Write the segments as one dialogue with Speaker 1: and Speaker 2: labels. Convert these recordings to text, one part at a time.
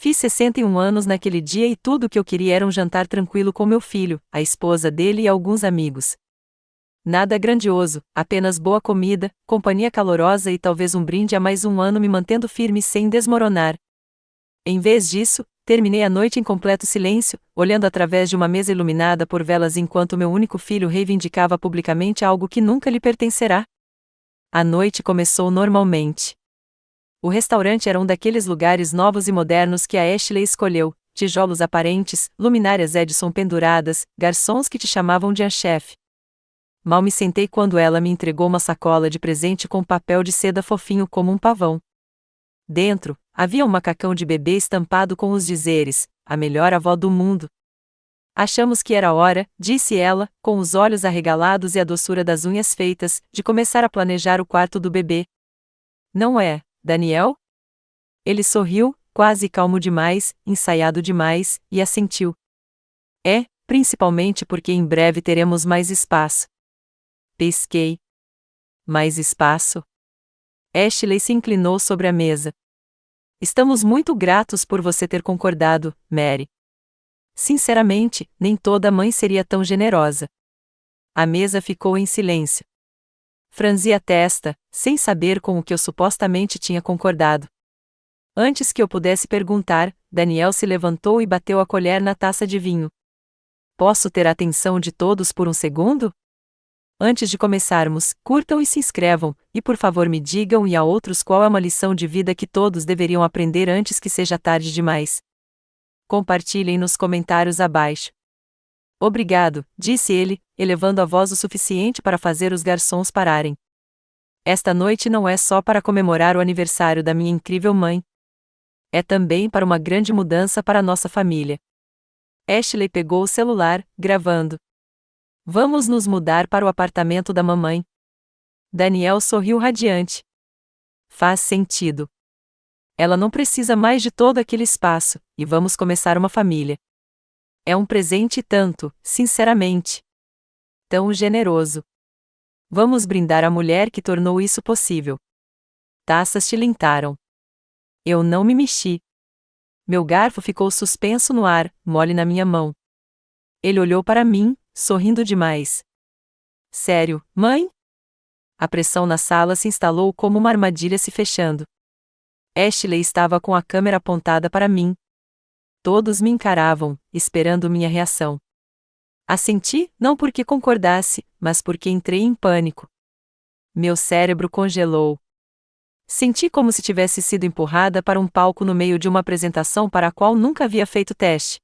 Speaker 1: Fiz 61 anos naquele dia e tudo o que eu queria era um jantar tranquilo com meu filho, a esposa dele e alguns amigos. Nada grandioso, apenas boa comida, companhia calorosa e talvez um brinde a mais um ano me mantendo firme sem desmoronar. Em vez disso, terminei a noite em completo silêncio, olhando através de uma mesa iluminada por velas enquanto meu único filho reivindicava publicamente algo que nunca lhe pertencerá. A noite começou normalmente. O restaurante era um daqueles lugares novos e modernos que a Ashley escolheu, tijolos aparentes, luminárias Edison penduradas, garçons que te chamavam de chefe. Mal me sentei quando ela me entregou uma sacola de presente com papel de seda fofinho como um pavão. Dentro, havia um macacão de bebê estampado com os dizeres: a melhor avó do mundo. Achamos que era hora, disse ela, com os olhos arregalados e a doçura das unhas feitas, de começar a planejar o quarto do bebê. Não é, Daniel? Ele sorriu, quase calmo demais, ensaiado demais, e assentiu. É, principalmente porque em breve teremos mais espaço. Pesquei. Mais espaço? Ashley se inclinou sobre a mesa. Estamos muito gratos por você ter concordado, Mary. Sinceramente, nem toda mãe seria tão generosa. A mesa ficou em silêncio. Franzi a testa, sem saber com o que eu supostamente tinha concordado. Antes que eu pudesse perguntar, Daniel se levantou e bateu a colher na taça de vinho. Posso ter a atenção de todos por um segundo? Antes de começarmos, curtam e se inscrevam, e por favor me digam e a outros qual é uma lição de vida que todos deveriam aprender antes que seja tarde demais. Compartilhem nos comentários abaixo. Obrigado, disse ele, elevando a voz o suficiente para fazer os garçons pararem. Esta noite não é só para comemorar o aniversário da minha incrível mãe. É também para uma grande mudança para nossa família. Ashley pegou o celular, gravando. Vamos nos mudar para o apartamento da mamãe. Daniel sorriu radiante. Faz sentido. Ela não precisa mais de todo aquele espaço, e vamos começar uma família. É um presente tanto, sinceramente. Tão generoso. Vamos brindar a mulher que tornou isso possível. Taças tilintaram. Eu não me mexi. Meu garfo ficou suspenso no ar, mole na minha mão. Ele olhou para mim, sorrindo demais. Sério, mãe? A pressão na sala se instalou como uma armadilha se fechando. Ashley estava com a câmera apontada para mim. Todos me encaravam, esperando minha reação. Assenti, não porque concordasse, mas porque entrei em pânico. Meu cérebro congelou. Senti como se tivesse sido empurrada para um palco no meio de uma apresentação para a qual nunca havia feito teste.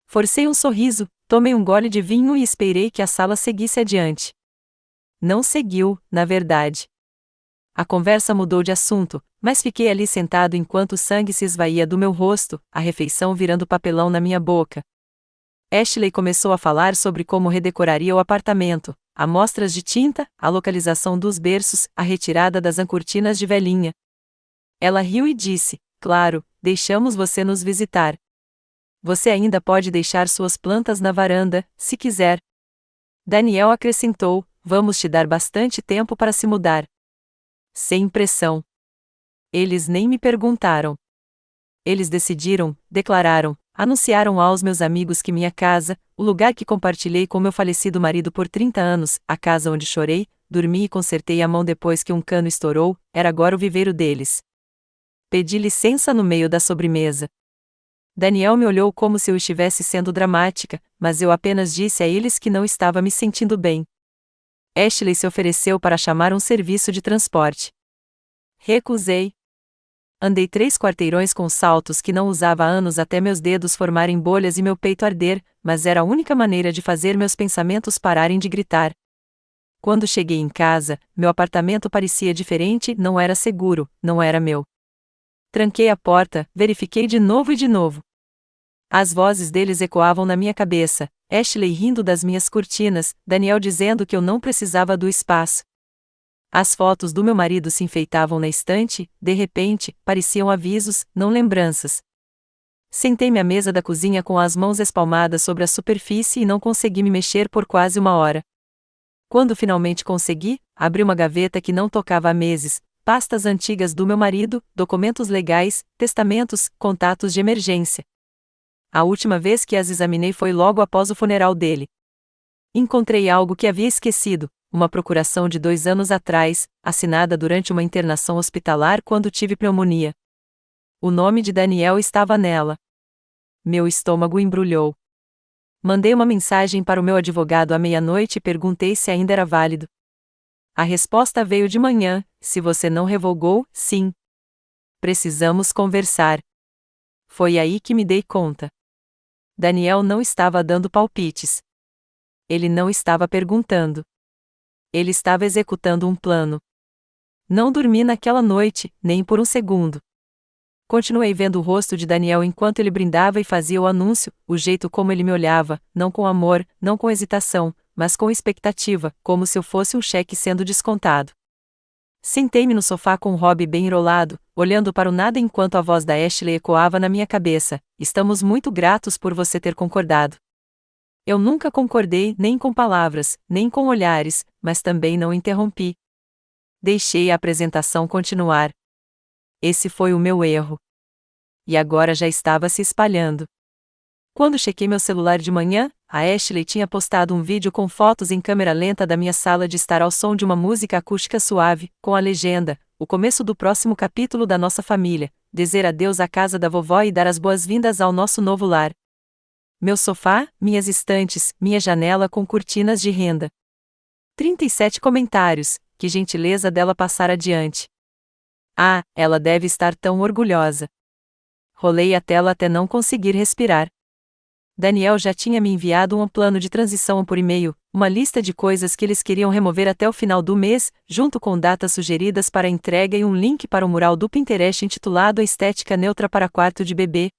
Speaker 1: Forcei um sorriso, tomei um gole de vinho e esperei que a sala seguisse adiante. Não seguiu, na verdade. A conversa mudou de assunto, mas fiquei ali sentado enquanto o sangue se esvaía do meu rosto, a refeição virando papelão na minha boca. Ashley começou a falar sobre como redecoraria o apartamento, amostras de tinta, a localização dos berços, a retirada das cortinas de velhinha. Ela riu e disse: claro, deixamos você nos visitar. Você ainda pode deixar suas plantas na varanda, se quiser. Daniel acrescentou: vamos te dar bastante tempo para se mudar. Sem pressão. Eles nem me perguntaram. Eles decidiram, declararam, anunciaram aos meus amigos que minha casa, o lugar que compartilhei com meu falecido marido por 30 anos, a casa onde chorei, dormi e consertei a mão depois que um cano estourou, era agora o viveiro deles. Pedi licença no meio da sobremesa. Daniel me olhou como se eu estivesse sendo dramática, mas eu apenas disse a eles que não estava me sentindo bem. Ashley se ofereceu para chamar um serviço de transporte. Recusei. Andei 3 quarteirões com saltos que não usava há anos até meus dedos formarem bolhas e meu peito arder, mas era a única maneira de fazer meus pensamentos pararem de gritar. Quando cheguei em casa, meu apartamento parecia diferente, não era seguro, não era meu. Tranquei a porta, verifiquei de novo e de novo. As vozes deles ecoavam na minha cabeça, Ashley rindo das minhas cortinas, Daniel dizendo que eu não precisava do espaço. As fotos do meu marido se enfeitavam na estante, de repente, pareciam avisos, não lembranças. Sentei-me à mesa da cozinha com as mãos espalmadas sobre a superfície e não consegui me mexer por quase uma hora. Quando finalmente consegui, abri uma gaveta que não tocava há meses, pastas antigas do meu marido, documentos legais, testamentos, contatos de emergência. A última vez que as examinei foi logo após o funeral dele. Encontrei algo que havia esquecido, uma procuração de 2 anos atrás, assinada durante uma internação hospitalar quando tive pneumonia. O nome de Daniel estava nela. Meu estômago embrulhou. Mandei uma mensagem para o meu advogado à meia-noite e perguntei se ainda era válido. A resposta veio de manhã: se você não revogou, sim. Precisamos conversar. Foi aí que me dei conta. Daniel não estava dando palpites. Ele não estava perguntando. Ele estava executando um plano. Não dormi naquela noite, nem por um segundo. Continuei vendo o rosto de Daniel enquanto ele brindava e fazia o anúncio, o jeito como ele me olhava, não com amor, não com hesitação, mas com expectativa, como se eu fosse um cheque sendo descontado. Sentei-me no sofá com o Robbie bem enrolado, olhando para o nada enquanto a voz da Ashley ecoava na minha cabeça: estamos muito gratos por você ter concordado. Eu nunca concordei nem com palavras, nem com olhares, mas também não interrompi. Deixei a apresentação continuar. Esse foi o meu erro. E agora já estava se espalhando. Quando chequei meu celular de manhã, a Ashley tinha postado um vídeo com fotos em câmera lenta da minha sala de estar ao som de uma música acústica suave, com a legenda: o começo do próximo capítulo da nossa família, dizer adeus à casa da vovó e dar as boas-vindas ao nosso novo lar. Meu sofá, minhas estantes, minha janela com cortinas de renda. 37 comentários, que gentileza dela passar adiante. Ah, ela deve estar tão orgulhosa. Rolei a tela até não conseguir respirar. Daniel já tinha me enviado um plano de transição por e-mail, uma lista de coisas que eles queriam remover até o final do mês, junto com datas sugeridas para entrega e um link para o mural do Pinterest intitulado A Estética Neutra para Quarto de Bebê.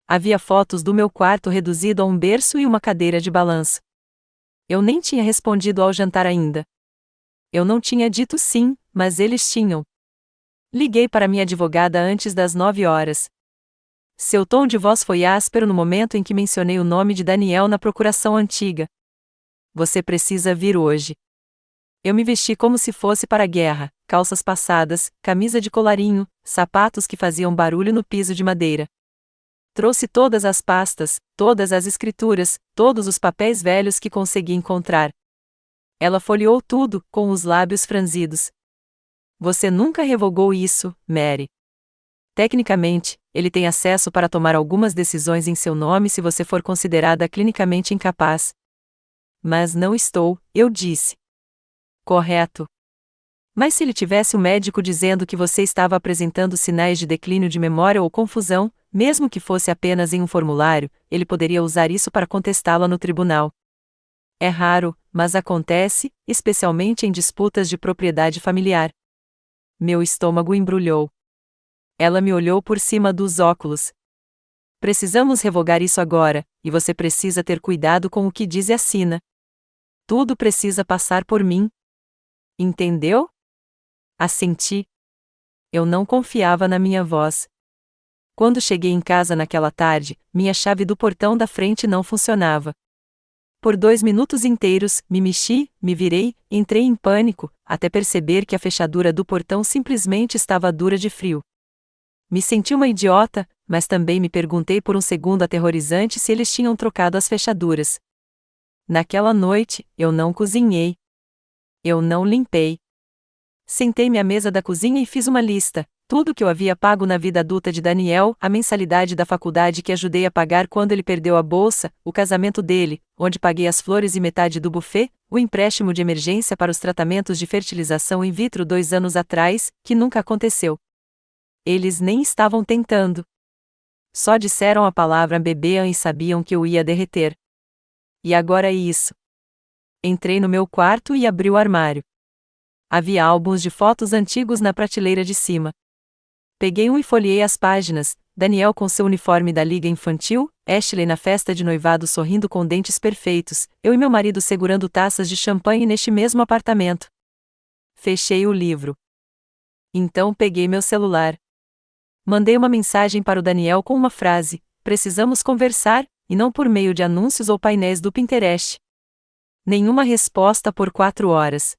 Speaker 1: Havia fotos do meu quarto reduzido a um berço e uma cadeira de balanço. Eu nem tinha respondido ao jantar ainda. Eu não tinha dito sim, mas eles tinham. Liguei para minha advogada antes das 9 horas. Seu tom de voz foi áspero no momento em que mencionei o nome de Daniel na procuração antiga. Você precisa vir hoje. Eu me vesti como se fosse para a guerra, calças passadas, camisa de colarinho, sapatos que faziam barulho no piso de madeira. Trouxe todas as pastas, todas as escrituras, todos os papéis velhos que consegui encontrar. Ela folheou tudo, com os lábios franzidos. Você nunca revogou isso, Mary. Tecnicamente, ele tem acesso para tomar algumas decisões em seu nome se você for considerada clinicamente incapaz. Mas não estou, eu disse. Correto. Mas se ele tivesse um médico dizendo que você estava apresentando sinais de declínio de memória ou confusão, mesmo que fosse apenas em um formulário, ele poderia usar isso para contestá-la no tribunal. É raro, mas acontece, especialmente em disputas de propriedade familiar. Meu estômago embrulhou. Ela me olhou por cima dos óculos. Precisamos revogar isso agora, e você precisa ter cuidado com o que diz e assina. Tudo precisa passar por mim. Entendeu? Assenti. Eu não confiava na minha voz. Quando cheguei em casa naquela tarde, minha chave do portão da frente não funcionava. Por 2 minutos inteiros, me mexi, me virei, entrei em pânico, até perceber que a fechadura do portão simplesmente estava dura de frio. Me senti uma idiota, mas também me perguntei por um segundo aterrorizante se eles tinham trocado as fechaduras. Naquela noite, eu não cozinhei. Eu não limpei. Sentei-me à mesa da cozinha e fiz uma lista: tudo que eu havia pago na vida adulta de Daniel, a mensalidade da faculdade que ajudei a pagar quando ele perdeu a bolsa, o casamento dele, onde paguei as flores e metade do buffet, o empréstimo de emergência para os tratamentos de fertilização in vitro 2 anos atrás, que nunca aconteceu. Eles nem estavam tentando. Só disseram a palavra bebê e sabiam que eu ia derreter. E agora é isso. Entrei no meu quarto e abri o armário. Havia álbuns de fotos antigos na prateleira de cima. Peguei um e folheei as páginas: Daniel com seu uniforme da liga infantil, Ashley na festa de noivado sorrindo com dentes perfeitos, eu e meu marido segurando taças de champanhe neste mesmo apartamento. Fechei o livro. Então peguei meu celular. Mandei uma mensagem para o Daniel com uma frase: precisamos conversar, e não por meio de anúncios ou painéis do Pinterest. Nenhuma resposta por 4 horas.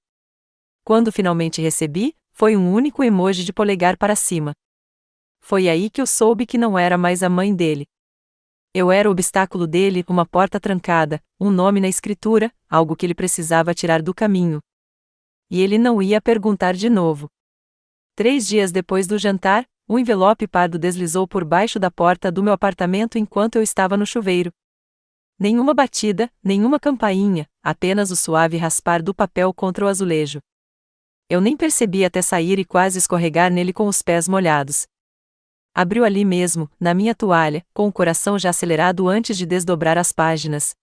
Speaker 1: Quando finalmente recebi, Foi um único emoji de polegar para cima. Foi aí que eu soube que não era mais a mãe dele. Eu era o obstáculo dele, uma porta trancada, um nome na escritura, algo que ele precisava tirar do caminho. E ele não ia perguntar de novo. 3 dias depois do jantar, um envelope pardo deslizou por baixo da porta do meu apartamento enquanto eu estava no chuveiro. Nenhuma batida, nenhuma campainha, apenas o suave raspar do papel contra o azulejo. Eu nem percebi até sair e quase escorregar nele com os pés molhados. Abriu ali mesmo, na minha toalha, com o coração já acelerado antes de desdobrar as páginas.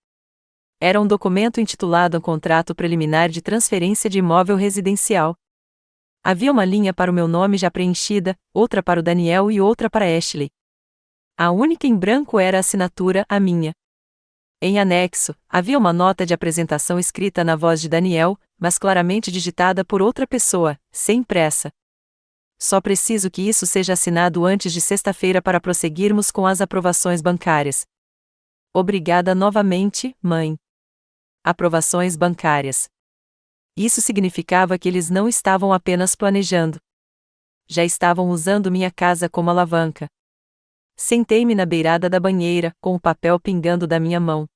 Speaker 1: Era um documento intitulado Contrato Preliminar de Transferência de Imóvel Residencial. Havia uma linha para o meu nome já preenchida, outra para o Daniel e outra para Ashley. A única em branco era a assinatura, a minha. Em anexo, havia uma nota de apresentação escrita na voz de Daniel, mas claramente digitada por outra pessoa, sem pressa. Só preciso que isso seja assinado antes de sexta-feira para prosseguirmos com as aprovações bancárias. Obrigada novamente, mãe. Aprovações bancárias. Isso significava que eles não estavam apenas planejando. Já estavam usando minha casa como alavanca. Sentei-me na beirada da banheira, com o papel pingando da minha mão.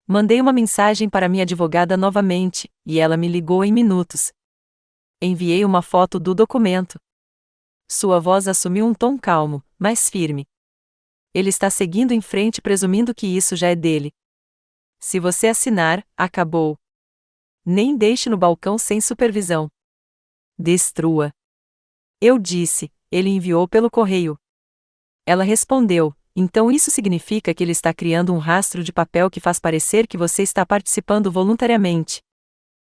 Speaker 1: Mandei uma mensagem para minha advogada novamente, e ela me ligou em minutos. Enviei uma foto do documento. Sua voz assumiu um tom calmo, mas firme. Ele está seguindo em frente presumindo que isso já é dele. Se você assinar, acabou. Nem deixe no balcão sem supervisão. Destrua. Eu disse, ele enviou pelo correio. Ela respondeu, então isso significa que ele está criando um rastro de papel que faz parecer que você está participando voluntariamente.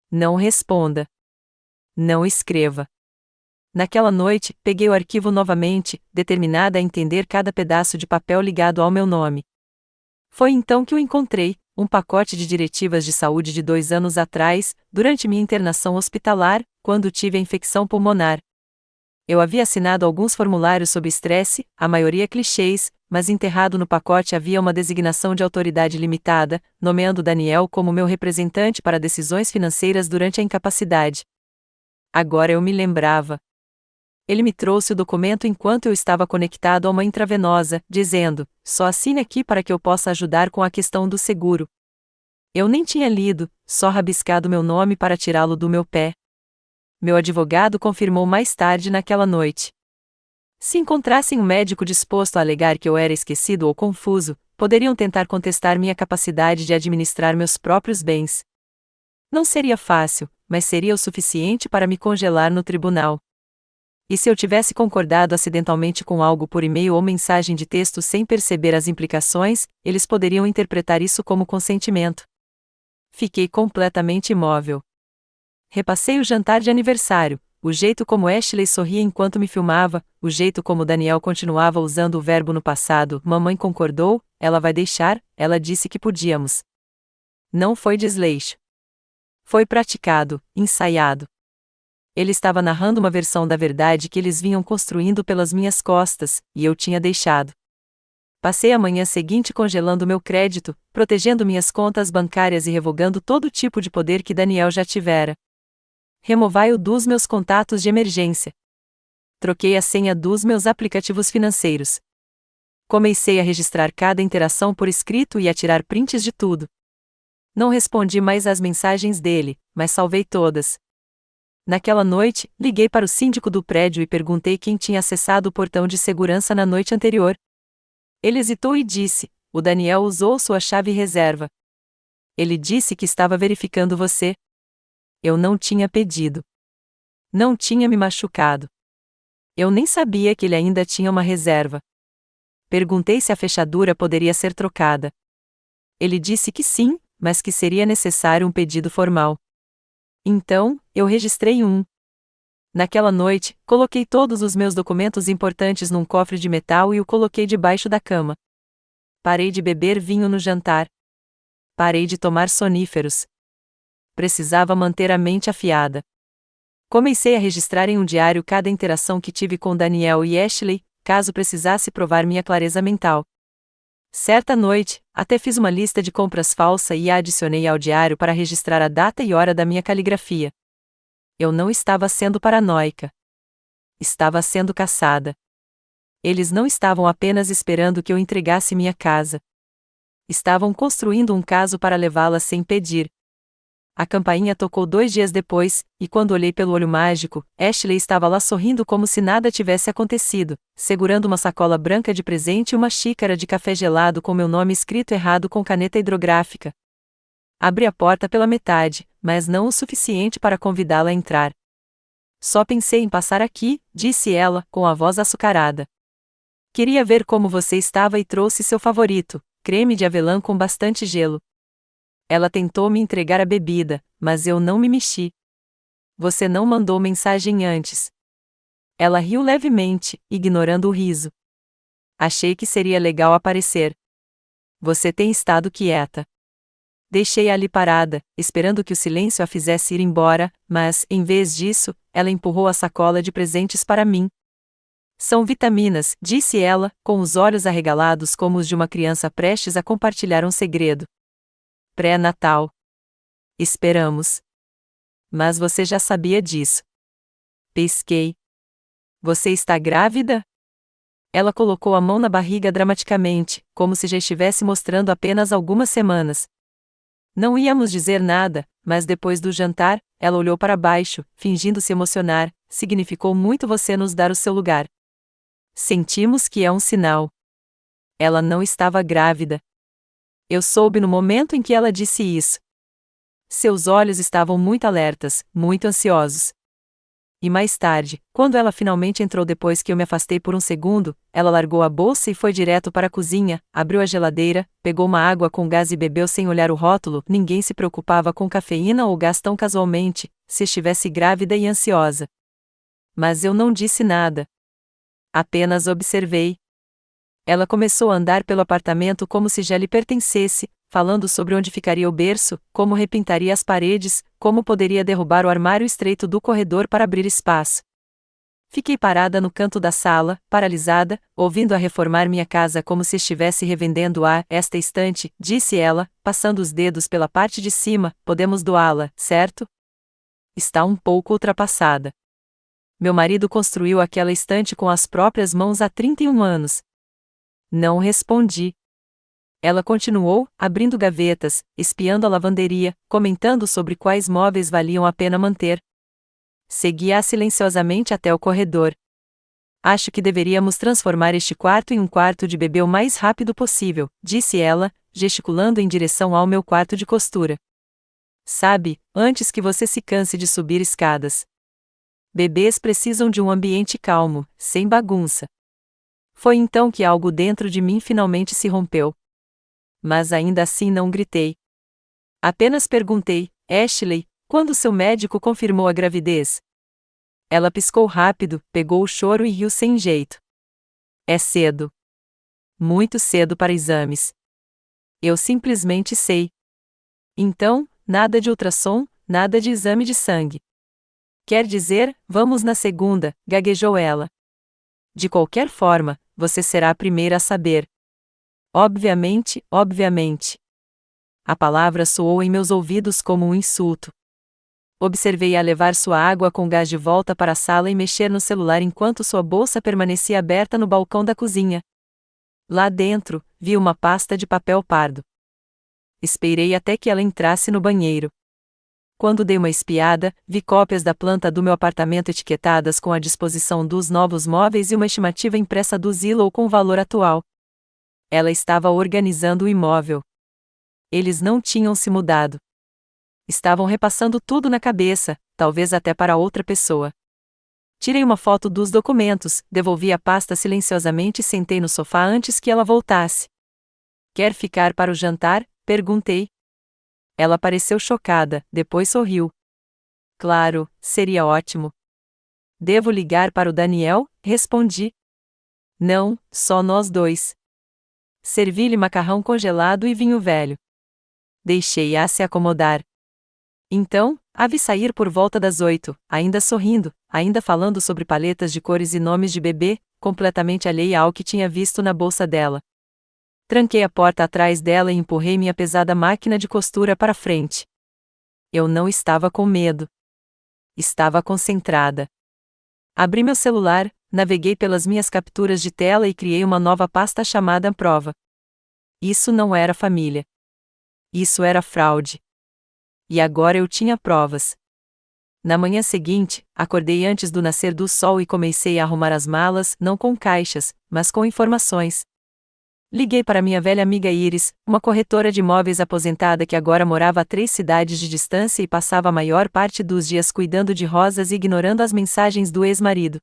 Speaker 1: Não responda. Não escreva. Naquela noite, peguei o arquivo novamente, determinada a entender cada pedaço de papel ligado ao meu nome. Foi então que o encontrei, um pacote de diretivas de saúde de 2 anos atrás, durante minha internação hospitalar, quando tive a infecção pulmonar. Eu havia assinado alguns formulários sob estresse, a maioria clichês, mas enterrado no pacote havia uma designação de autoridade limitada, nomeando Daniel como meu representante para decisões financeiras durante a incapacidade. Agora eu me lembrava. Ele me trouxe o documento enquanto eu estava conectado a uma intravenosa, dizendo, só assine aqui para que eu possa ajudar com a questão do seguro. Eu nem tinha lido, só rabiscado meu nome para tirá-lo do meu pé. Meu advogado confirmou mais tarde naquela noite. Se encontrassem um médico disposto a alegar que eu era esquecido ou confuso, poderiam tentar contestar minha capacidade de administrar meus próprios bens. Não seria fácil, mas seria o suficiente para me congelar no tribunal. E se eu tivesse concordado acidentalmente com algo por e-mail ou mensagem de texto sem perceber as implicações, eles poderiam interpretar isso como consentimento. Fiquei completamente imóvel. Repassei o jantar de aniversário, o jeito como Ashley sorria enquanto me filmava, o jeito como Daniel continuava usando o verbo no passado. Mamãe concordou, ela vai deixar, ela disse que podíamos. Não foi desleixo. Foi praticado, ensaiado. Ele estava narrando uma versão da verdade que eles vinham construindo pelas minhas costas, e eu tinha deixado. Passei a manhã seguinte congelando meu crédito, protegendo minhas contas bancárias e revogando todo tipo de poder que Daniel já tivera. Removai-o dos meus contatos de emergência. Troquei a senha dos meus aplicativos financeiros. Comecei a registrar cada interação por escrito e a tirar prints de tudo. Não respondi mais às mensagens dele, mas salvei todas. Naquela noite, liguei para o síndico do prédio e perguntei quem tinha acessado o portão de segurança na noite anterior. Ele hesitou e disse, o Daniel usou sua chave reserva. Ele disse que estava verificando você. Eu não tinha pedido. Não tinha me machucado. Eu nem sabia que ele ainda tinha uma reserva. Perguntei se a fechadura poderia ser trocada. Ele disse que sim, mas que seria necessário um pedido formal. Então, eu registrei um. Naquela noite, coloquei todos os meus documentos importantes num cofre de metal e o coloquei debaixo da cama. Parei de beber vinho no jantar. Parei de tomar soníferos. Precisava manter a mente afiada. Comecei a registrar em um diário cada interação que tive com Daniel e Ashley, caso precisasse provar minha clareza mental. Certa noite, até fiz uma lista de compras falsa e a adicionei ao diário para registrar a data e hora da minha caligrafia. Eu não estava sendo paranoica. Estava sendo caçada. Eles não estavam apenas esperando que eu entregasse minha casa. Estavam construindo um caso para levá-la sem pedir. A campainha tocou 2 dias depois, e quando olhei pelo olho mágico, Ashley estava lá sorrindo como se nada tivesse acontecido, segurando uma sacola branca de presente e uma xícara de café gelado com meu nome escrito errado com caneta hidrográfica. Abri a porta pela metade, mas não o suficiente para convidá-la a entrar. Só pensei em passar aqui, disse ela, com a voz açucarada. Queria ver como você estava e trouxe seu favorito, creme de avelã com bastante gelo. Ela tentou me entregar a bebida, mas eu não me mexi. Você não mandou mensagem antes. Ela riu levemente, ignorando o riso. Achei que seria legal aparecer. Você tem estado quieta. Deixei-a ali parada, esperando que o silêncio a fizesse ir embora, mas, em vez disso, ela empurrou a sacola de presentes para mim. São vitaminas, disse ela, com os olhos arregalados como os de uma criança prestes a compartilhar um segredo. Pré-natal. Esperamos. Mas você já sabia disso. Pesquei. Você está grávida? Ela colocou a mão na barriga dramaticamente, como se já estivesse mostrando apenas algumas semanas. Não íamos dizer nada, mas depois do jantar, ela olhou para baixo, fingindo se emocionar. Significou muito você nos dar o seu lugar. Sentimos que é um sinal. Ela não estava grávida. Eu soube no momento em que ela disse isso. Seus olhos estavam muito alertas, muito ansiosos. E mais tarde, quando ela finalmente entrou depois que eu me afastei por um segundo, ela largou a bolsa e foi direto para a cozinha, abriu a geladeira, pegou uma água com gás e bebeu sem olhar o rótulo. Ninguém se preocupava com cafeína ou gás tão casualmente, se estivesse grávida e ansiosa. Mas eu não disse nada. Apenas observei. Ela começou a andar pelo apartamento como se já lhe pertencesse, falando sobre onde ficaria o berço, como repintaria as paredes, como poderia derrubar o armário estreito do corredor para abrir espaço. Fiquei parada no canto da sala, paralisada, ouvindo-a reformar minha casa como se estivesse revendendo esta estante, disse ela, passando os dedos pela parte de cima. Podemos doá-la, certo? Está um pouco ultrapassada. Meu marido construiu aquela estante com as próprias mãos há 31 anos. Não respondi. Ela continuou, abrindo gavetas, espiando a lavanderia, comentando sobre quais móveis valiam a pena manter. Segui-a silenciosamente até o corredor. Acho que deveríamos transformar este quarto em um quarto de bebê o mais rápido possível, disse ela, gesticulando em direção ao meu quarto de costura. Sabe, antes que você se canse de subir escadas. Bebês precisam de um ambiente calmo, sem bagunça. Foi então que algo dentro de mim finalmente se rompeu. Mas ainda assim não gritei. Apenas perguntei, Ashley, quando seu médico confirmou a gravidez? Ela piscou rápido, pegou o choro e riu sem jeito. É cedo. Muito cedo para exames. Eu simplesmente sei. Então, nada de ultrassom, nada de exame de sangue. Quer dizer, vamos na segunda, gaguejou ela. De qualquer forma, você será a primeira a saber. Obviamente, obviamente. A palavra soou em meus ouvidos como um insulto. Observei-a levar sua água com gás de volta para a sala e mexer no celular enquanto sua bolsa permanecia aberta no balcão da cozinha. Lá dentro, vi uma pasta de papel pardo. Esperei até que ela entrasse no banheiro. Quando dei uma espiada, vi cópias da planta do meu apartamento etiquetadas com a disposição dos novos móveis e uma estimativa impressa do Zillow com o valor atual. Ela estava organizando o imóvel. Eles não tinham se mudado. Estavam repassando tudo na cabeça, talvez até para outra pessoa. Tirei uma foto dos documentos, devolvi a pasta silenciosamente e sentei no sofá antes que ela voltasse. Quer ficar para o jantar? Perguntei. Ela pareceu chocada, depois sorriu. Claro, seria ótimo. Devo ligar para o Daniel? Respondi. Não, só nós dois. Servi-lhe macarrão congelado e vinho velho. Deixei-a se acomodar. Então, a vi sair por volta das 8, ainda sorrindo, ainda falando sobre paletas de cores e nomes de bebê, completamente alheia ao que tinha visto na bolsa dela. Tranquei a porta atrás dela e empurrei minha pesada máquina de costura para frente. Eu não estava com medo. Estava concentrada. Abri meu celular, naveguei pelas minhas capturas de tela e criei uma nova pasta chamada Prova. Isso não era família. Isso era fraude. E agora eu tinha provas. Na manhã seguinte, acordei antes do nascer do sol e comecei a arrumar as malas, não com caixas, mas com informações. Liguei para minha velha amiga Iris, uma corretora de imóveis aposentada que agora morava a 3 cidades de distância e passava a maior parte dos dias cuidando de rosas e ignorando as mensagens do ex-marido.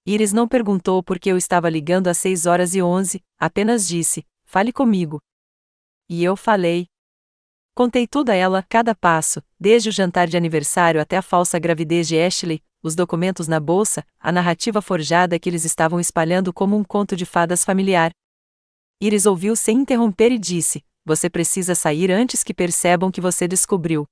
Speaker 1: Iris não perguntou por que eu estava ligando às 6h11, apenas disse: "Fale comigo." E eu falei. Contei tudo a ela, cada passo, desde o jantar de aniversário até a falsa gravidez de Ashley, os documentos na bolsa, a narrativa forjada que eles estavam espalhando como um conto de fadas familiar. Iris ouviu sem interromper e disse: "Você precisa sair antes que percebam que você descobriu."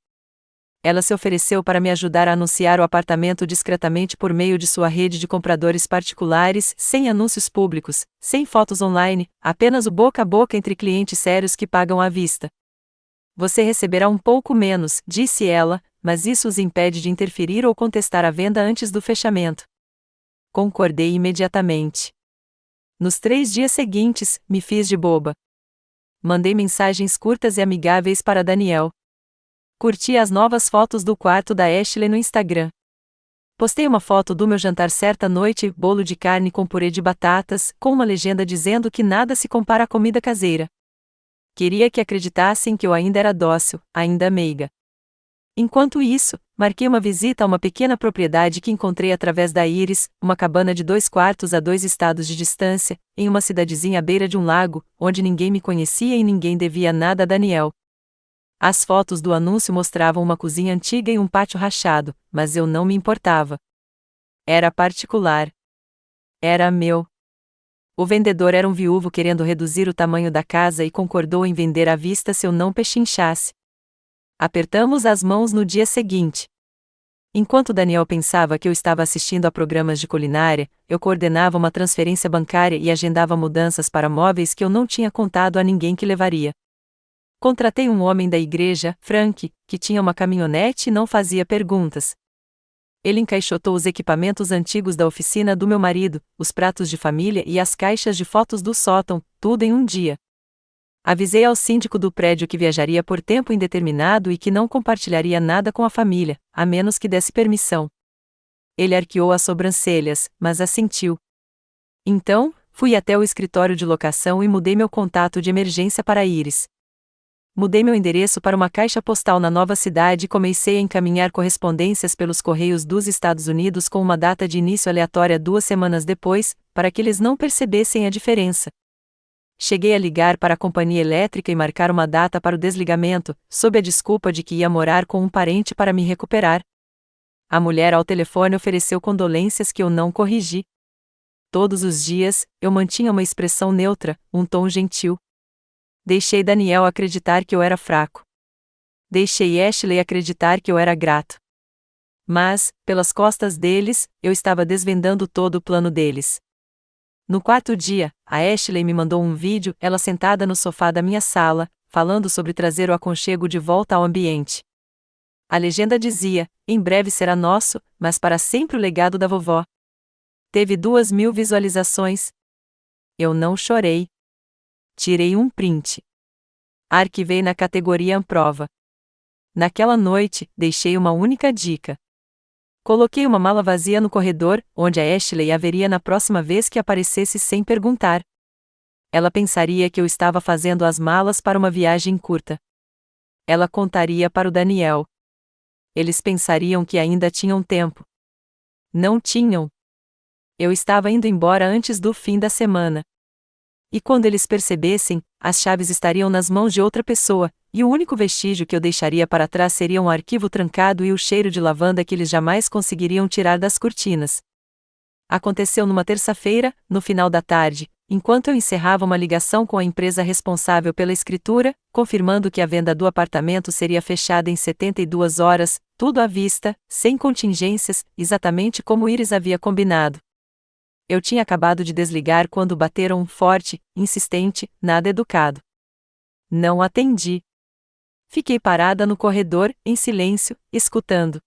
Speaker 1: Ela se ofereceu para me ajudar a anunciar o apartamento discretamente por meio de sua rede de compradores particulares, sem anúncios públicos, sem fotos online, apenas o boca a boca entre clientes sérios que pagam à vista. "Você receberá um pouco menos", disse ela, "mas isso os impede de interferir ou contestar a venda antes do fechamento." Concordei imediatamente. Nos 3 dias seguintes, me fiz de boba. Mandei mensagens curtas e amigáveis para Daniel. Curti as novas fotos do quarto da Ashley no Instagram. Postei uma foto do meu jantar certa noite, bolo de carne com purê de batatas, com uma legenda dizendo que nada se compara à comida caseira. Queria que acreditassem que eu ainda era dócil, ainda meiga. Enquanto isso, marquei uma visita a uma pequena propriedade que encontrei através da Iris, uma cabana de 2 quartos a 2 estados de distância, em uma cidadezinha à beira de um lago, onde ninguém me conhecia e ninguém devia nada a Daniel. As fotos do anúncio mostravam uma cozinha antiga e um pátio rachado, mas eu não me importava. Era particular. Era meu. O vendedor era um viúvo querendo reduzir o tamanho da casa e concordou em vender à vista se eu não pechinchasse. Apertamos as mãos no dia seguinte. Enquanto Daniel pensava que eu estava assistindo a programas de culinária, eu coordenava uma transferência bancária e agendava mudanças para móveis que eu não tinha contado a ninguém que levaria. Contratei um homem da igreja, Frank, que tinha uma caminhonete e não fazia perguntas. Ele encaixotou os equipamentos antigos da oficina do meu marido, os pratos de família e as caixas de fotos do sótão, tudo em um dia. Avisei ao síndico do prédio que viajaria por tempo indeterminado e que não compartilharia nada com a família, a menos que desse permissão. Ele arqueou as sobrancelhas, mas assentiu. Então, fui até o escritório de locação e mudei meu contato de emergência para Iris. Mudei meu endereço para uma caixa postal na nova cidade e comecei a encaminhar correspondências pelos Correios dos Estados Unidos com uma data de início aleatória 2 semanas depois, para que eles não percebessem a diferença. Cheguei a ligar para a companhia elétrica e marcar uma data para o desligamento, sob a desculpa de que ia morar com um parente para me recuperar. A mulher ao telefone ofereceu condolências que eu não corrigi. Todos os dias, eu mantinha uma expressão neutra, um tom gentil. Deixei Daniel acreditar que eu era fraco. Deixei Ashley acreditar que eu era grato. Mas, pelas costas deles, eu estava desvendando todo o plano deles. No 4º dia, a Ashley me mandou um vídeo, ela sentada no sofá da minha sala, falando sobre trazer o aconchego de volta ao ambiente. A legenda dizia: "Em breve será nosso, mas para sempre o legado da vovó." Teve 2.000 visualizações. Eu não chorei. Tirei um print. Arquivei na categoria Prova. Naquela noite, deixei uma única dica. Coloquei uma mala vazia no corredor, onde a Ashley haveria na próxima vez que aparecesse sem perguntar. Ela pensaria que eu estava fazendo as malas para uma viagem curta. Ela contaria para o Daniel. Eles pensariam que ainda tinham tempo. Não tinham. Eu estava indo embora antes do fim da semana. E quando eles percebessem, as chaves estariam nas mãos de outra pessoa, e o único vestígio que eu deixaria para trás seria um arquivo trancado e o cheiro de lavanda que eles jamais conseguiriam tirar das cortinas. Aconteceu numa terça-feira, no final da tarde, enquanto eu encerrava uma ligação com a empresa responsável pela escritura, confirmando que a venda do apartamento seria fechada em 72 horas, tudo à vista, sem contingências, exatamente como Iris havia combinado. Eu tinha acabado de desligar quando bateram forte, insistente, nada educado. Não atendi. Fiquei parada no corredor, em silêncio, escutando.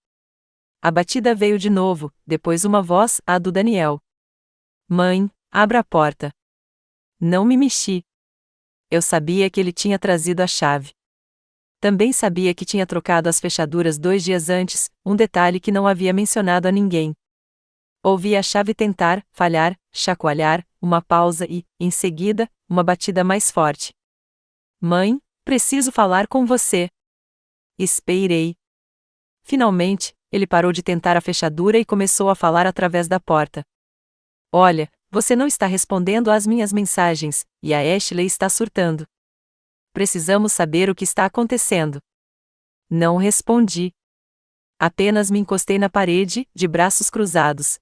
Speaker 1: A batida veio de novo, depois uma voz, a do Daniel. Mãe, abra a porta. Não me mexi. Eu sabia que ele tinha trazido a chave. Também sabia que tinha trocado as fechaduras 2 dias antes, um detalhe que não havia mencionado a ninguém. Ouvi a chave tentar, falhar, chacoalhar, uma pausa e, em seguida, uma batida mais forte. Mãe, preciso falar com você. Esperei. Finalmente, ele parou de tentar a fechadura e começou a falar através da porta. Olha, você não está respondendo às minhas mensagens, e a Ashley está surtando. Precisamos saber o que está acontecendo. Não respondi. Apenas me encostei na parede, de braços cruzados.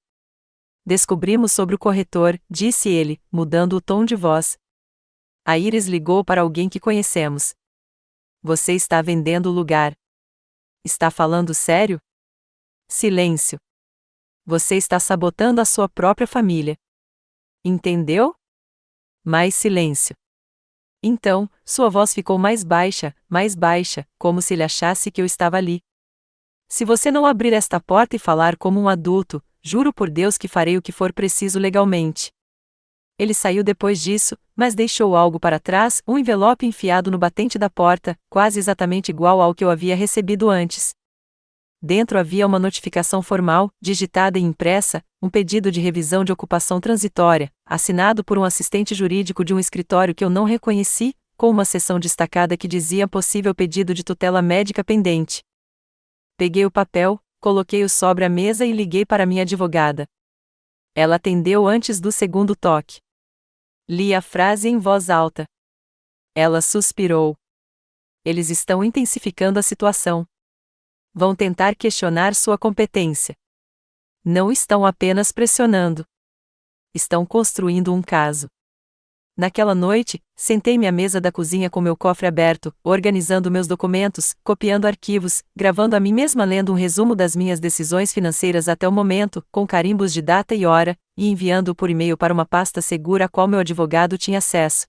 Speaker 1: Descobrimos sobre o corretor, disse ele, mudando o tom de voz. A Iris ligou para alguém que conhecemos. Você está vendendo o lugar. Está falando sério? Silêncio. Você está sabotando a sua própria família. Entendeu? Mais silêncio. Então, sua voz ficou mais baixa, como se ele achasse que eu estava ali. Se você não abrir esta porta e falar como um adulto, juro por Deus que farei o que for preciso legalmente. Ele saiu depois disso, mas deixou algo para trás, um envelope enfiado no batente da porta, quase exatamente igual ao que eu havia recebido antes. Dentro havia uma notificação formal, digitada e impressa, um pedido de revisão de ocupação transitória, assinado por um assistente jurídico de um escritório que eu não reconheci, com uma seção destacada que dizia possível pedido de tutela médica pendente. Peguei o papel, coloquei-o sobre a mesa e liguei para minha advogada. Ela atendeu antes do segundo toque. Li a frase em voz alta. Ela suspirou. Eles estão intensificando a situação. Vão tentar questionar sua competência. Não estão apenas pressionando. Estão construindo um caso. Naquela noite, sentei-me à mesa da cozinha com meu cofre aberto, organizando meus documentos, copiando arquivos, gravando a mim mesma lendo um resumo das minhas decisões financeiras até o momento, com carimbos de data e hora, e enviando-o por e-mail para uma pasta segura a qual meu advogado tinha acesso.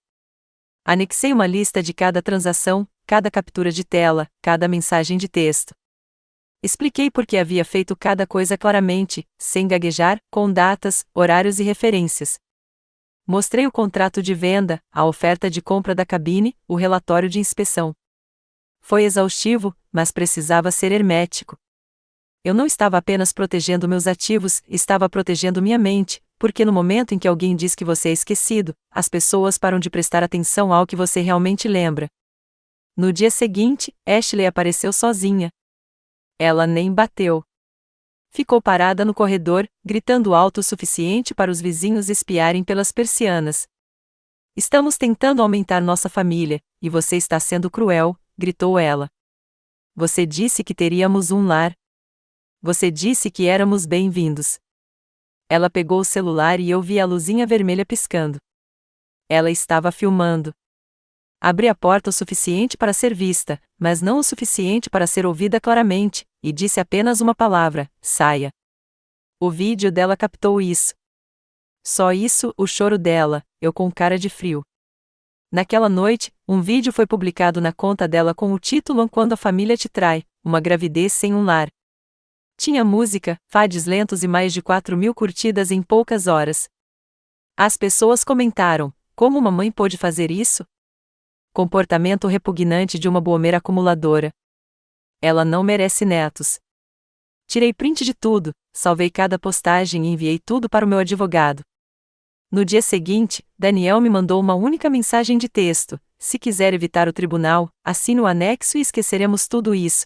Speaker 1: Anexei uma lista de cada transação, cada captura de tela, cada mensagem de texto. Expliquei por que havia feito cada coisa claramente, sem gaguejar, com datas, horários e referências. Mostrei o contrato de venda, a oferta de compra da cabine, o relatório de inspeção. Foi exaustivo, mas precisava ser hermético. Eu não estava apenas protegendo meus ativos, estava protegendo minha mente, porque no momento em que alguém diz que você é esquecido, as pessoas param de prestar atenção ao que você realmente lembra. No dia seguinte, Ashley apareceu sozinha. Ela nem bateu. Ficou parada no corredor, gritando alto o suficiente para os vizinhos espiarem pelas persianas. Estamos tentando aumentar nossa família, e você está sendo cruel, gritou ela. Você disse que teríamos um lar. Você disse que éramos bem-vindos. Ela pegou o celular e eu vi a luzinha vermelha piscando. Ela estava filmando. Abri a porta o suficiente para ser vista, mas não o suficiente para ser ouvida claramente, e disse apenas uma palavra: saia. O vídeo dela captou isso. Só isso, o choro dela, eu com cara de frio. Naquela noite, um vídeo foi publicado na conta dela com o título Quando a Família Te Trai, uma gravidez sem um lar. Tinha música, fades lentos e mais de 4.000 curtidas em poucas horas. As pessoas comentaram: como uma mãe pôde fazer isso? Comportamento repugnante de uma boameira acumuladora. Ela não merece netos. Tirei print de tudo, salvei cada postagem e enviei tudo para o meu advogado. No dia seguinte, Daniel me mandou uma única mensagem de texto: se quiser evitar o tribunal, assine o anexo e esqueceremos tudo isso.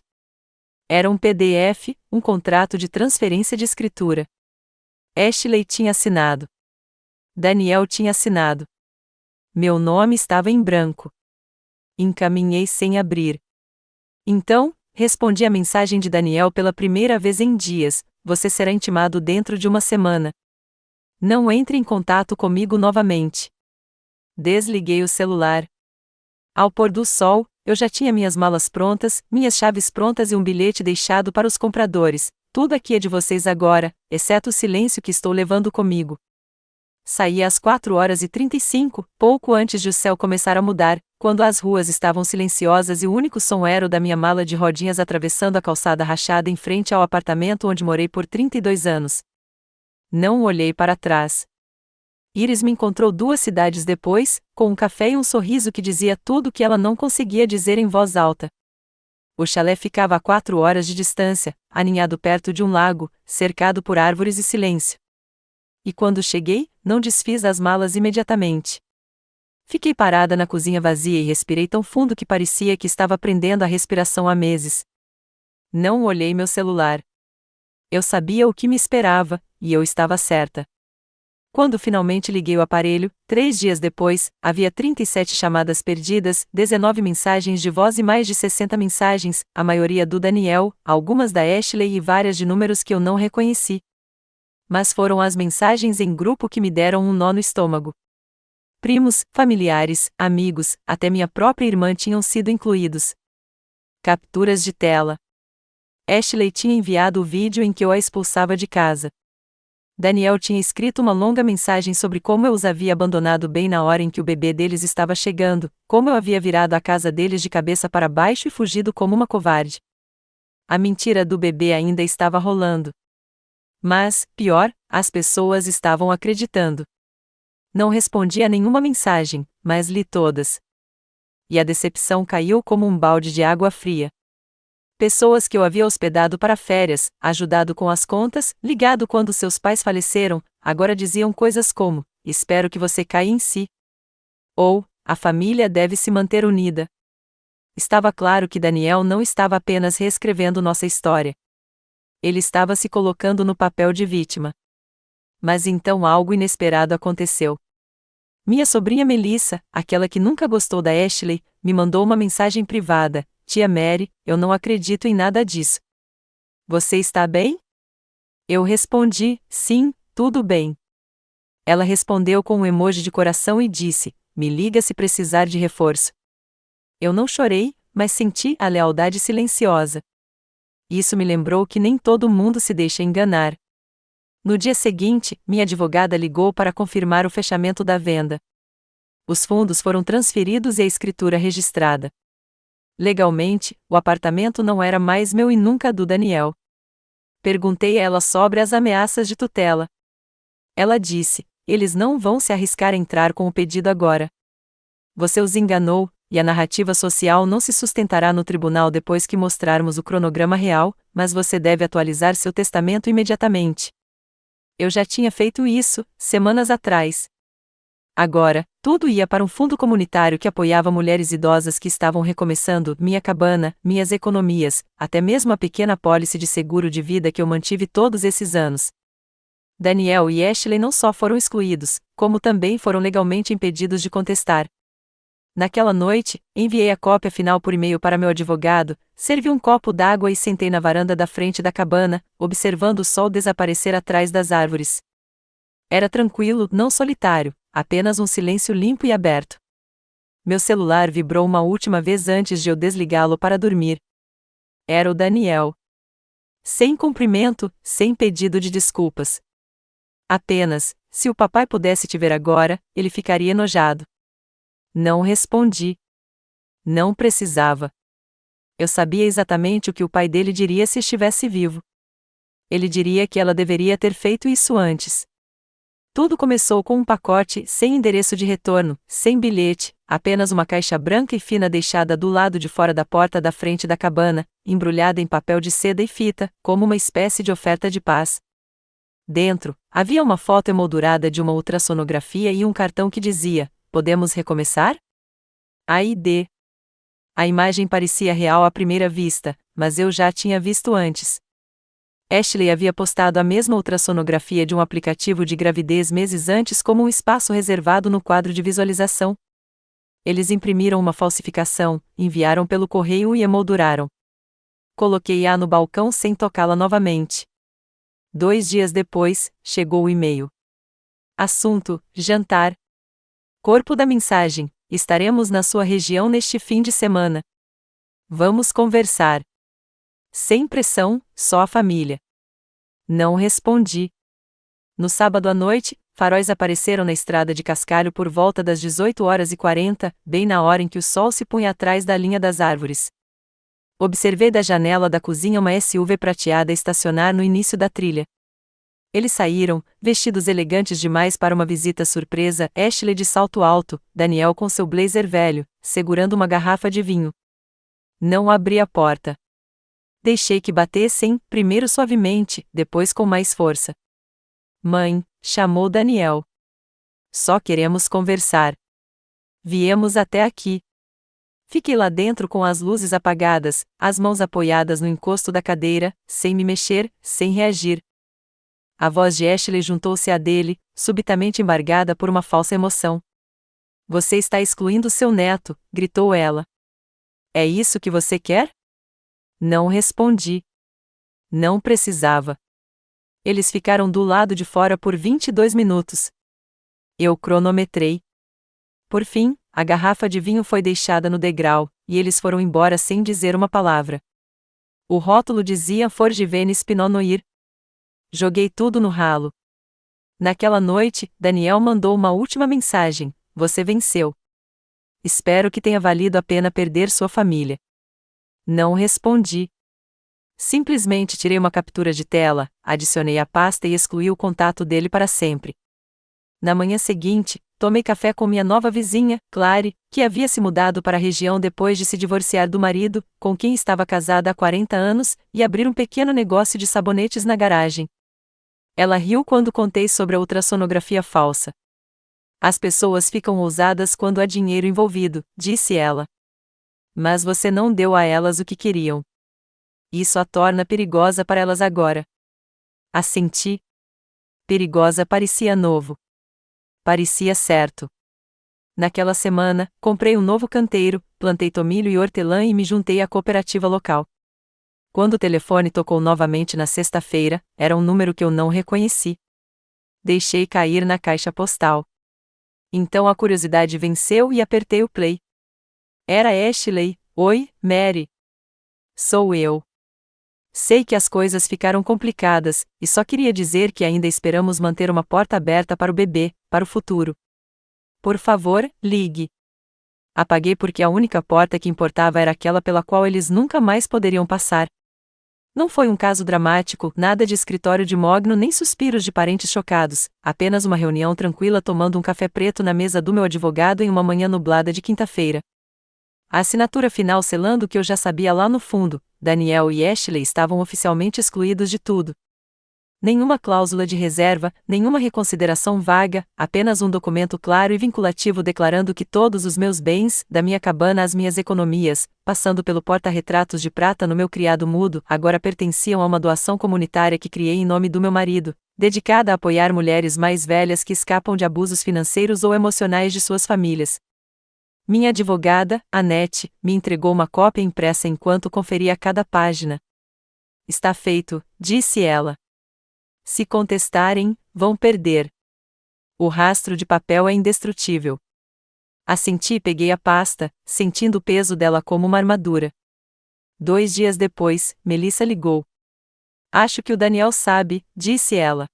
Speaker 1: Era um PDF, um contrato de transferência de escritura. Ashley tinha assinado. Daniel tinha assinado. Meu nome estava em branco. Encaminhei sem abrir. Então, respondi a mensagem de Daniel pela primeira vez em dias: você será intimado dentro de uma semana. Não entre em contato comigo novamente. Desliguei o celular. Ao pôr do sol, eu já tinha minhas malas prontas, minhas chaves prontas e um bilhete deixado para os compradores: tudo aqui é de vocês agora, exceto o silêncio que estou levando comigo. Saía às 4h35, pouco antes de o céu começar a mudar, quando as ruas estavam silenciosas e o único som era o da minha mala de rodinhas atravessando a calçada rachada em frente ao apartamento onde morei por 32 anos. Não olhei para trás. Iris me encontrou 2 cidades depois, com um café e um sorriso que dizia tudo o que ela não conseguia dizer em voz alta. O chalé ficava a 4 horas de distância, aninhado perto de um lago, cercado por árvores e silêncio. E quando cheguei, não desfiz as malas imediatamente. Fiquei parada na cozinha vazia e respirei tão fundo que parecia que estava prendendo a respiração há meses. Não olhei meu celular. Eu sabia o que me esperava, e eu estava certa. Quando finalmente liguei o aparelho, 3 dias depois, havia 37 chamadas perdidas, 19 mensagens de voz e mais de 60 mensagens, a maioria do Daniel, algumas da Ashley e várias de números que eu não reconheci. Mas foram as mensagens em grupo que me deram um nó no estômago. Primos, familiares, amigos, até minha própria irmã tinham sido incluídos. Capturas de tela. Ashley tinha enviado o vídeo em que eu a expulsava de casa. Daniel tinha escrito uma longa mensagem sobre como eu os havia abandonado bem na hora em que o bebê deles estava chegando, como eu havia virado a casa deles de cabeça para baixo e fugido como uma covarde. A mentira do bebê ainda estava rolando. Mas, pior, as pessoas estavam acreditando. Não respondi a nenhuma mensagem, mas li todas. E a decepção caiu como um balde de água fria. Pessoas que eu havia hospedado para férias, ajudado com as contas, ligado quando seus pais faleceram, agora diziam coisas como: espero que você caia em si. Ou, a família deve se manter unida. Estava claro que Daniel não estava apenas reescrevendo nossa história. Ele estava se colocando no papel de vítima. Mas então algo inesperado aconteceu. Minha sobrinha Melissa, aquela que nunca gostou da Ashley, me mandou uma mensagem privada: Tia Mary, eu não acredito em nada disso. Você está bem? Eu respondi: sim, tudo bem. Ela respondeu com um emoji de coração e disse: me liga se precisar de reforço. Eu não chorei, mas senti a lealdade silenciosa. Isso me lembrou que nem todo mundo se deixa enganar. No dia seguinte, minha advogada ligou para confirmar o fechamento da venda. Os fundos foram transferidos e a escritura registrada. Legalmente, o apartamento não era mais meu e nunca do Daniel. Perguntei a ela sobre as ameaças de tutela. Ela disse: eles não vão se arriscar a entrar com o pedido agora. Você os enganou, e a narrativa social não se sustentará no tribunal depois que mostrarmos o cronograma real, mas você deve atualizar seu testamento imediatamente. Eu já tinha feito isso, semanas atrás. Agora, tudo ia para um fundo comunitário que apoiava mulheres idosas que estavam recomeçando minha cabana, minhas economias, até mesmo a pequena apólice de seguro de vida que eu mantive todos esses anos. Daniel e Ashley não só foram excluídos, como também foram legalmente impedidos de contestar. Naquela noite, enviei a cópia final por e-mail para meu advogado, servi um copo d'água e sentei na varanda da frente da cabana, observando o sol desaparecer atrás das árvores. Era tranquilo, não solitário, apenas um silêncio limpo e aberto. Meu celular vibrou uma última vez antes de eu desligá-lo para dormir. Era o Daniel. Sem cumprimento, sem pedido de desculpas. Apenas: se o papai pudesse te ver agora, ele ficaria enojado. Não respondi. Não precisava. Eu sabia exatamente o que o pai dele diria se estivesse vivo. Ele diria que ela deveria ter feito isso antes. Tudo começou com um pacote sem endereço de retorno, sem bilhete, apenas uma caixa branca e fina deixada do lado de fora da porta da frente da cabana, embrulhada em papel de seda e fita, como uma espécie de oferta de paz. Dentro, havia uma foto emoldurada de uma ultrassonografia e um cartão que dizia: podemos recomeçar? AID. A imagem parecia real à primeira vista, mas eu já a tinha visto antes. Ashley havia postado a mesma ultrassonografia de um aplicativo de gravidez meses antes como um espaço reservado no quadro de visualização. Eles imprimiram uma falsificação, enviaram pelo correio e emolduraram. Coloquei-a no balcão sem tocá-la novamente. 2 dias depois, chegou o e-mail. Assunto: jantar. Corpo da mensagem: estaremos na sua região neste fim de semana. Vamos conversar. Sem pressão, só a família. Não respondi. No sábado à noite, faróis apareceram na estrada de cascalho por volta das 18h40, bem na hora em que o sol se punha atrás da linha das árvores. Observei da janela da cozinha uma SUV prateada estacionar no início da trilha. Eles saíram, vestidos elegantes demais para uma visita surpresa, Ashley de salto alto, Daniel com seu blazer velho, segurando uma garrafa de vinho. Não abri a porta. Deixei que batessem, primeiro suavemente, depois com mais força. Mãe, chamou Daniel. Só queremos conversar. Viemos até aqui. Fiquei lá dentro com as luzes apagadas, as mãos apoiadas no encosto da cadeira, sem me mexer, sem reagir. A voz de Ashley juntou-se à dele, subitamente embargada por uma falsa emoção. Você está excluindo seu neto, gritou ela. É isso que você quer? Não respondi. Não precisava. Eles ficaram do lado de fora por 22 minutos. Eu cronometrei. Por fim, a garrafa de vinho foi deixada no degrau, e eles foram embora sem dizer uma palavra. O rótulo dizia Forgivenes Pinot Noir. Joguei tudo no ralo. Naquela noite, Daniel mandou uma última mensagem: você venceu. Espero que tenha valido a pena perder sua família. Não respondi. Simplesmente tirei uma captura de tela, adicionei a pasta e excluí o contato dele para sempre. Na manhã seguinte, tomei café com minha nova vizinha, Clary, que havia se mudado para a região depois de se divorciar do marido, com quem estava casada há 40 anos, e abrir um pequeno negócio de sabonetes na garagem. Ela riu quando contei sobre a ultrassonografia falsa. As pessoas ficam ousadas quando há dinheiro envolvido, disse ela. Mas você não deu a elas o que queriam. Isso a torna perigosa para elas agora. Assenti. Perigosa parecia novo. Parecia certo. Naquela semana, comprei um novo canteiro, plantei tomilho e hortelã e me juntei à cooperativa local. Quando o telefone tocou novamente na sexta-feira, era um número que eu não reconheci. Deixei cair na caixa postal. Então a curiosidade venceu e apertei o play. Era Ashley. Oi, Mary. Sou eu. Sei que as coisas ficaram complicadas, e só queria dizer que ainda esperamos manter uma porta aberta para o bebê, para o futuro. Por favor, ligue. Apaguei porque a única porta que importava era aquela pela qual eles nunca mais poderiam passar. Não foi um caso dramático, nada de escritório de mogno nem suspiros de parentes chocados, apenas uma reunião tranquila tomando um café preto na mesa do meu advogado em uma manhã nublada de quinta-feira. A assinatura final selando o que eu já sabia lá no fundo: Daniel e Ashley estavam oficialmente excluídos de tudo. Nenhuma cláusula de reserva, nenhuma reconsideração vaga, apenas um documento claro e vinculativo declarando que todos os meus bens, da minha cabana às minhas economias, passando pelo porta-retratos de prata no meu criado mudo, agora pertenciam a uma doação comunitária que criei em nome do meu marido, dedicada a apoiar mulheres mais velhas que escapam de abusos financeiros ou emocionais de suas famílias. Minha advogada, Annette, me entregou uma cópia impressa enquanto conferia cada página. Está feito, disse ela. Se contestarem, vão perder. O rastro de papel é indestrutível. Assenti e peguei a pasta, sentindo o peso dela como uma armadura. 2 dias depois, Melissa ligou. Acho que o Daniel sabe, disse ela.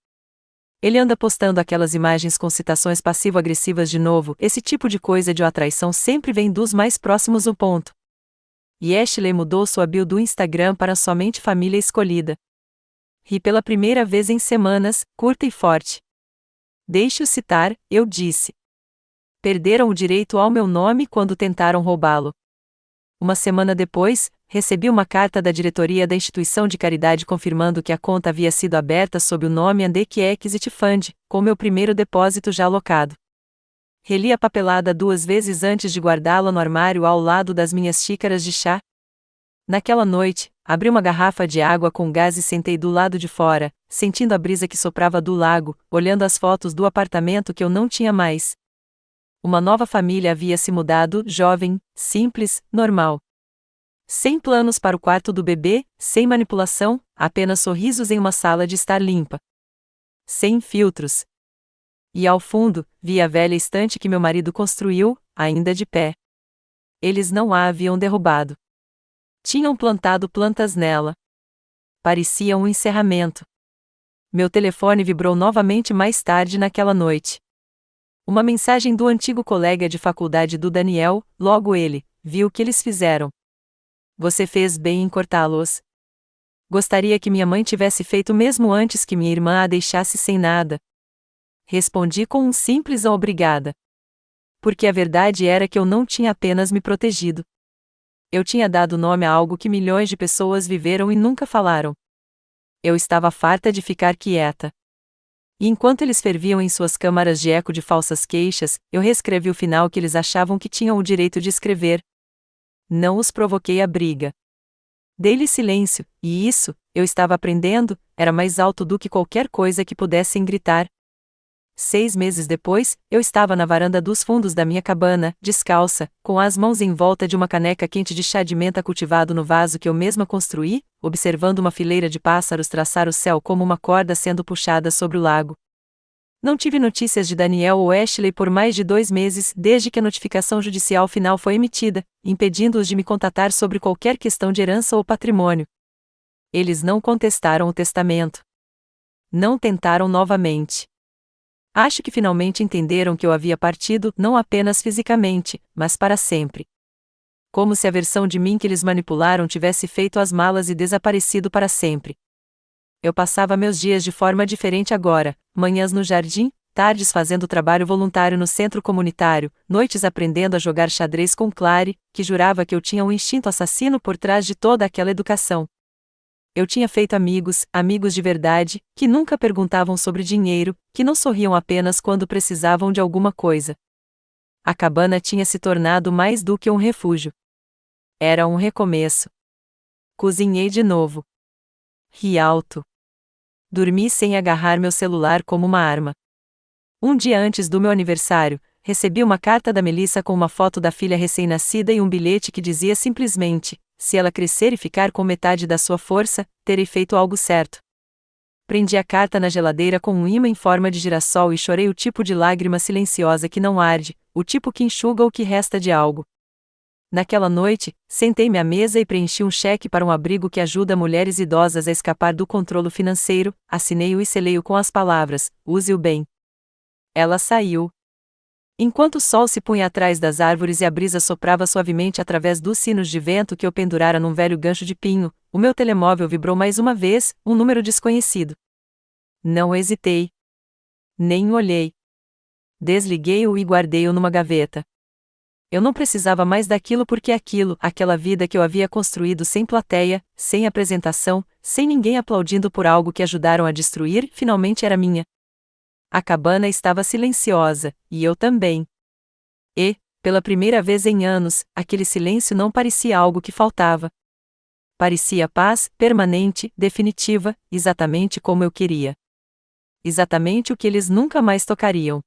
Speaker 1: Ele anda postando aquelas imagens com citações passivo-agressivas de novo, esse tipo de coisa de atraição sempre vem dos mais próximos do ponto. E Ashley mudou sua bio do Instagram para somente família escolhida. Ri pela primeira vez em semanas, curta e forte. Deixe-o citar, eu disse. Perderam o direito ao meu nome quando tentaram roubá-lo. Uma semana depois, recebi uma carta da diretoria da instituição de caridade confirmando que a conta havia sido aberta sob o nome And Exit Fund, com meu primeiro depósito já alocado. Reli a papelada 2 vezes antes de guardá-la no armário ao lado das minhas xícaras de chá. Naquela noite, abri uma garrafa de água com gás e sentei do lado de fora, sentindo a brisa que soprava do lago, olhando as fotos do apartamento que eu não tinha mais. Uma nova família havia se mudado, jovem, simples, normal. Sem planos para o quarto do bebê, sem manipulação, apenas sorrisos em uma sala de estar limpa. Sem filtros. E ao fundo, vi a velha estante que meu marido construiu, ainda de pé. Eles não a haviam derrubado. Tinham plantado plantas nela. Parecia um encerramento. Meu telefone vibrou novamente mais tarde naquela noite. Uma mensagem do antigo colega de faculdade do Daniel, logo ele, viu o que eles fizeram. Você fez bem em cortá-los. Gostaria que minha mãe tivesse feito mesmo antes que minha irmã a deixasse sem nada. Respondi com um simples obrigada. Porque a verdade era que eu não tinha apenas me protegido. Eu tinha dado nome a algo que milhões de pessoas viveram e nunca falaram. Eu estava farta de ficar quieta. E enquanto eles ferviam em suas câmaras de eco de falsas queixas, eu reescrevi o final que eles achavam que tinham o direito de escrever. Não os provoquei à briga. Dei-lhe silêncio, e isso, eu estava aprendendo, era mais alto do que qualquer coisa que pudessem gritar. 6 meses depois, eu estava na varanda dos fundos da minha cabana, descalça, com as mãos em volta de uma caneca quente de chá de menta cultivado no vaso que eu mesma construí, observando uma fileira de pássaros traçar o céu como uma corda sendo puxada sobre o lago. Não tive notícias de Daniel ou Ashley por mais de 2 meses desde que a notificação judicial final foi emitida, impedindo-os de me contatar sobre qualquer questão de herança ou patrimônio. Eles não contestaram o testamento. Não tentaram novamente. Acho que finalmente entenderam que eu havia partido não apenas fisicamente, mas para sempre. Como se a versão de mim que eles manipularam tivesse feito as malas e desaparecido para sempre. Eu passava meus dias de forma diferente agora, manhãs no jardim, tardes fazendo trabalho voluntário no centro comunitário, noites aprendendo a jogar xadrez com Clary, que jurava que eu tinha um instinto assassino por trás de toda aquela educação. Eu tinha feito amigos, amigos de verdade, que nunca perguntavam sobre dinheiro, que não sorriam apenas quando precisavam de alguma coisa. A cabana tinha se tornado mais do que um refúgio. Era um recomeço. Cozinhei de novo. Ri alto. Dormi sem agarrar meu celular como uma arma. Um dia antes do meu aniversário, recebi uma carta da Melissa com uma foto da filha recém-nascida e um bilhete que dizia simplesmente: se ela crescer e ficar com metade da sua força, terei feito algo certo. Prendi a carta na geladeira com um ímã em forma de girassol e chorei o tipo de lágrima silenciosa que não arde, o tipo que enxuga o que resta de algo. Naquela noite, sentei-me à mesa e preenchi um cheque para um abrigo que ajuda mulheres idosas a escapar do controle financeiro, assinei-o e selei-o com as palavras: use-o bem. Ela saiu. Enquanto o sol se punha atrás das árvores e a brisa soprava suavemente através dos sinos de vento que eu pendurara num velho gancho de pinho, o meu telemóvel vibrou mais uma vez, um número desconhecido. Não hesitei. Nem olhei. Desliguei-o e guardei-o numa gaveta. Eu não precisava mais daquilo porque aquela vida que eu havia construído sem plateia, sem apresentação, sem ninguém aplaudindo por algo que ajudaram a destruir, finalmente era minha. A cabana estava silenciosa, e eu também. E, pela primeira vez em anos, aquele silêncio não parecia algo que faltava. Parecia paz, permanente, definitiva, exatamente como eu queria. Exatamente o que eles nunca mais tocariam.